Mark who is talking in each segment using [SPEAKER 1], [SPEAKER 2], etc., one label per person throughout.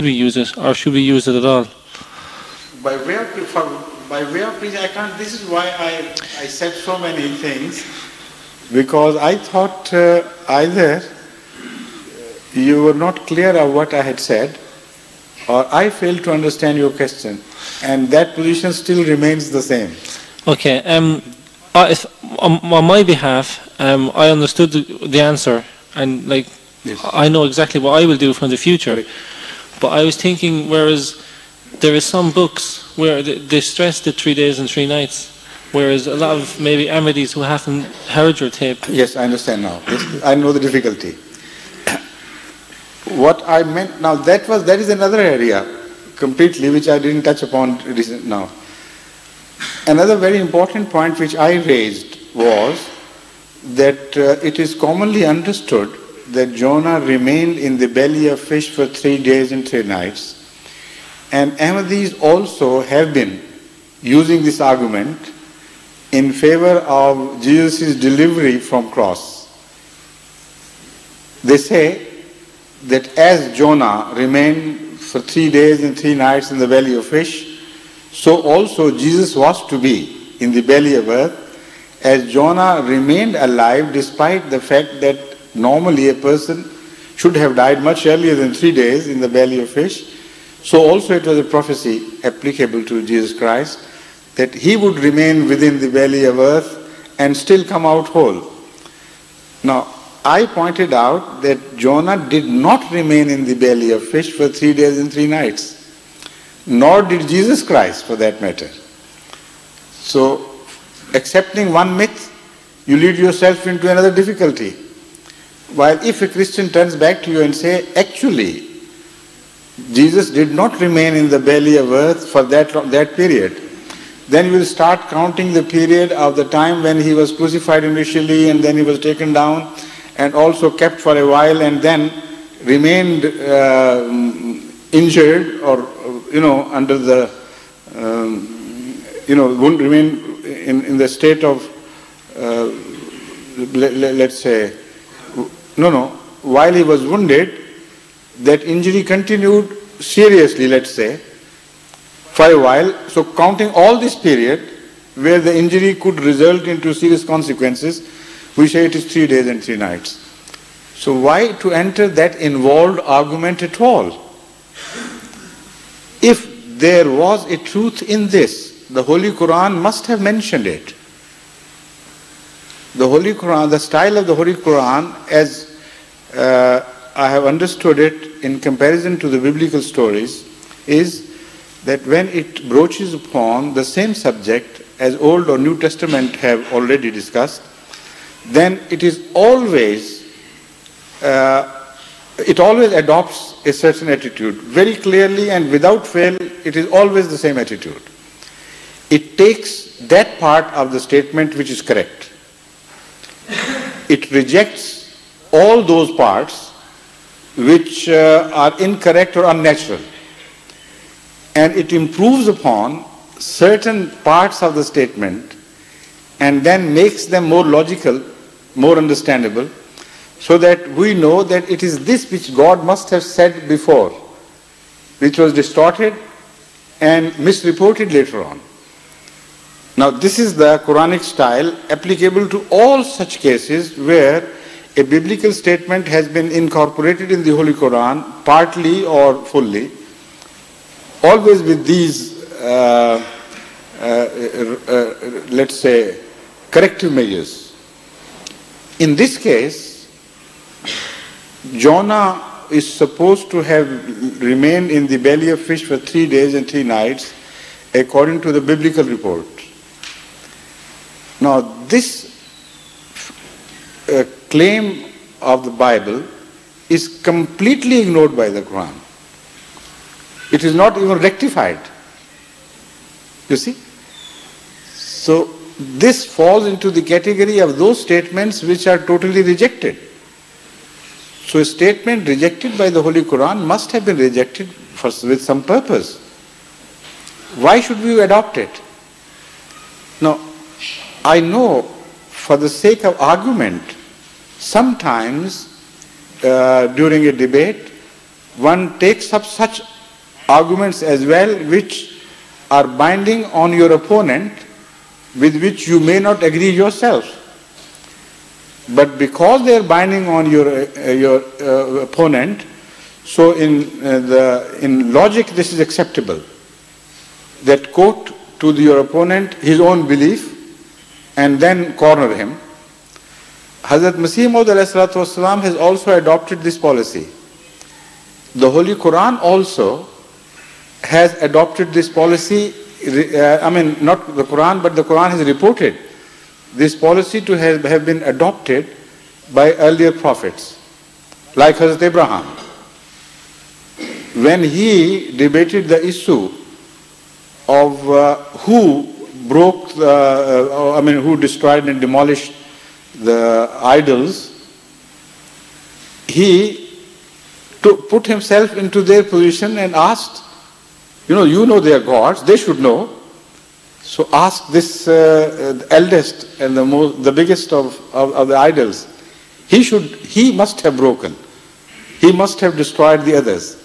[SPEAKER 1] we use it, or should we use it at all?
[SPEAKER 2] By way of preaching, I can't. This is why I said so many things, because I thought either you were not clear of what I had said, or I failed to understand your question, and that position still remains the same.
[SPEAKER 1] Okay. On my behalf, I understood the answer, and like
[SPEAKER 2] Yes.
[SPEAKER 1] I know exactly what I will do from the future.
[SPEAKER 2] Correct.
[SPEAKER 1] But I was thinking, whereas there is some books where they stress the 3 days and 3 nights, whereas a lot of maybe Ahmadis who haven't heard your tape.
[SPEAKER 2] Yes, I understand now. Yes, I know the difficulty. What I meant now, that is another area completely which I didn't touch upon now. Another very important point which I raised was that it is commonly understood that Jonah remained in the belly of fish for 3 days and 3 nights. And Ahmadis also have been using this argument in favor of Jesus' delivery from cross. They say that as Jonah remained for 3 days and 3 nights in the belly of fish, so also Jesus was to be in the belly of earth, as Jonah remained alive despite the fact that normally a person should have died much earlier than 3 days in the belly of fish. So also it was a prophecy applicable to Jesus Christ that he would remain within the belly of earth and still come out whole. Now, I pointed out that Jonah did not remain in the belly of fish for 3 days and 3 nights, nor did Jesus Christ for that matter. So, accepting one myth, you lead yourself into another difficulty. While if a Christian turns back to you and say, actually, Jesus did not remain in the belly of earth for that period, then you will start counting the period of the time when he was crucified initially and then he was taken down and also kept for a while and then remained injured or, under the, wouldn't remain in the state of, let's say, while he was wounded, that injury continued seriously, let's say, for a while. So counting all this period where the injury could result into serious consequences, we say it is 3 days and 3 nights. So why to enter that involved argument at all? If there was a truth in this, the Holy Quran must have mentioned it. The Holy Quran, the style of the Holy Quran, as I have understood it in comparison to the biblical stories, is that when it broaches upon the same subject as Old or New Testament have already discussed, then it is always, it always adopts a certain attitude. Very clearly and without fail, it is always the same attitude. It takes that part of the statement which is correct. It rejects all those parts which are incorrect or unnatural. And it improves upon certain parts of the statement and then makes them more logical, more understandable, so that we know that it is this which God must have said before, which was distorted and misreported later on. Now this is the Quranic style applicable to all such cases where a biblical statement has been incorporated in the Holy Quran, partly or fully, always with these, let's say, corrective measures. In this case, Jonah is supposed to have remained in the belly of fish for 3 days and 3 nights, according to the biblical report. Now, this claim of the Bible is completely ignored by the Quran. It is not even rectified. You see? So, this falls into the category of those statements which are totally rejected. So, a statement rejected by the Holy Quran must have been rejected with some purpose. Why should we adopt it? Now, I know for the sake of argument, sometimes during a debate one takes up such arguments as well which are binding on your opponent, with which you may not agree yourself. But because they are binding on your opponent, so in logic this is acceptable. That quote to your opponent his own belief and then corner him. Hazrat Masih Maud ﷺ has also adopted this policy. The Holy Quran also has adopted this policy. Not the Quran, but the Quran has reported this policy to have been adopted by earlier prophets, like Hazrat Abraham. When he debated the issue of who destroyed and demolished the idols, he put himself into their position and asked, you know they are gods, they should know. So ask this eldest and the biggest of the idols. He must have broken. He must have destroyed the others.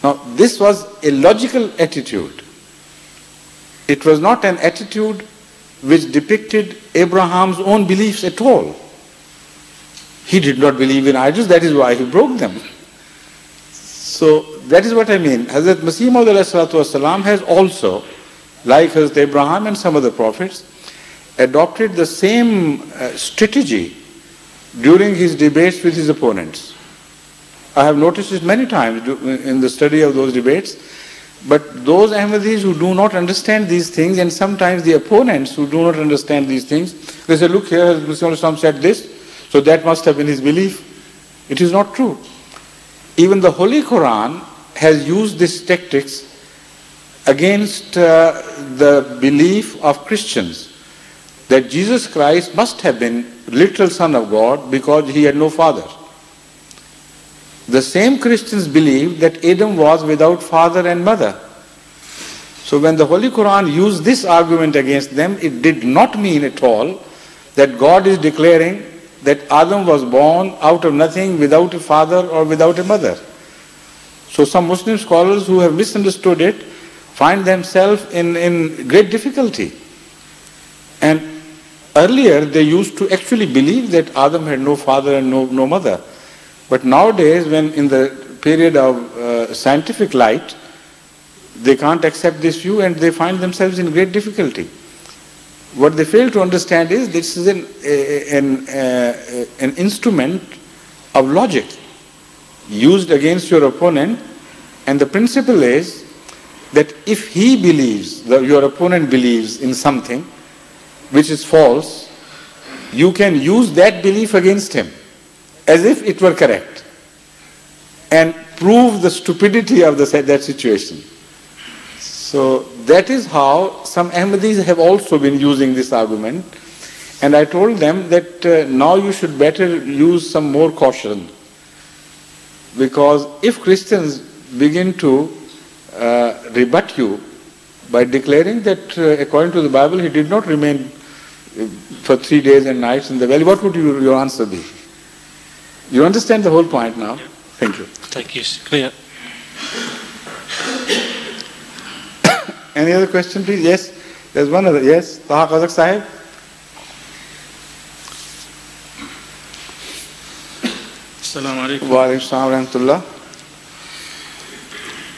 [SPEAKER 2] Now this was a logical attitude. It was not an attitude which depicted Abraham's own beliefs at all. He did not believe in idols, that is why he broke them. So that is what I mean. Hazrat Masih Maud ﷺ has also, like Hazrat Abraham and some other prophets, adopted the same strategy during his debates with his opponents. I have noticed it many times in the study of those debates. But those Ahmadis who do not understand these things, and sometimes the opponents who do not understand these things, they say, look here, Muslim said this, so that must have been his belief. It is not true. Even the Holy Quran has used these tactics against the belief of Christians that Jesus Christ must have been literal Son of God because he had no father. The same Christians believed that Adam was without father and mother. So when the Holy Quran used this argument against them, it did not mean at all that God is declaring that Adam was born out of nothing, without a father or without a mother. So some Muslim scholars who have misunderstood it find themselves in great difficulty. And earlier they used to actually believe that Adam had no father and no mother. But nowadays, when in the period of scientific light, they can't accept this view and they find themselves in great difficulty. What they fail to understand is this is an instrument of logic used against your opponent, and the principle is that if he believes, your opponent believes in something which is false, you can use that belief against him as if it were correct and prove the stupidity of that situation. So that is how some Ahmadis have also been using this argument, and I told them that now you should better use some more caution, because if Christians begin to rebut you by declaring that according to the Bible he did not remain for 3 days and nights in the valley, what would your answer be? You understand the whole point now?
[SPEAKER 1] Yeah.
[SPEAKER 2] Thank you.
[SPEAKER 1] Thank you. Clear.
[SPEAKER 2] Any other question, please? Yes. There's one other. Yes. Taha Qazak Sahib.
[SPEAKER 3] Assalamu alaikum.
[SPEAKER 2] Wa alaikum salam wa rahmatullah.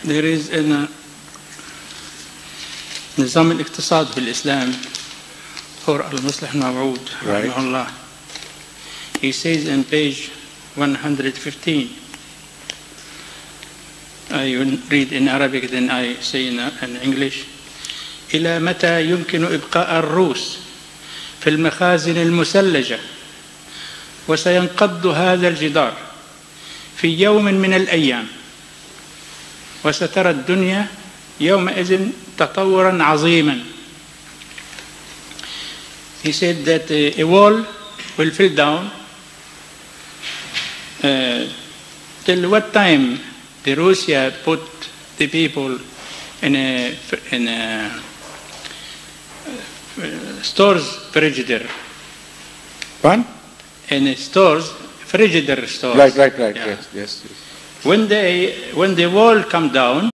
[SPEAKER 3] There is in نظام الاقتصاد في الإسلام for Al-Muslih Maw'ud rahimahullah. He says in page 115, I read in Arabic, then I say in English. إلى متى يمكن إبقاء الروس في المخازن المثلجة وسينقض هذا الجدار في يوم من الأيام وسترى الدنيا يومئذ تطورا عظيما. He said that a wall will fall down. Till what time the Russia put the people in a stores frigidaire?
[SPEAKER 2] One?
[SPEAKER 3] In a stores frigidaire stores.
[SPEAKER 2] Right.
[SPEAKER 3] Yeah.
[SPEAKER 2] Yes.
[SPEAKER 3] when the wall come down,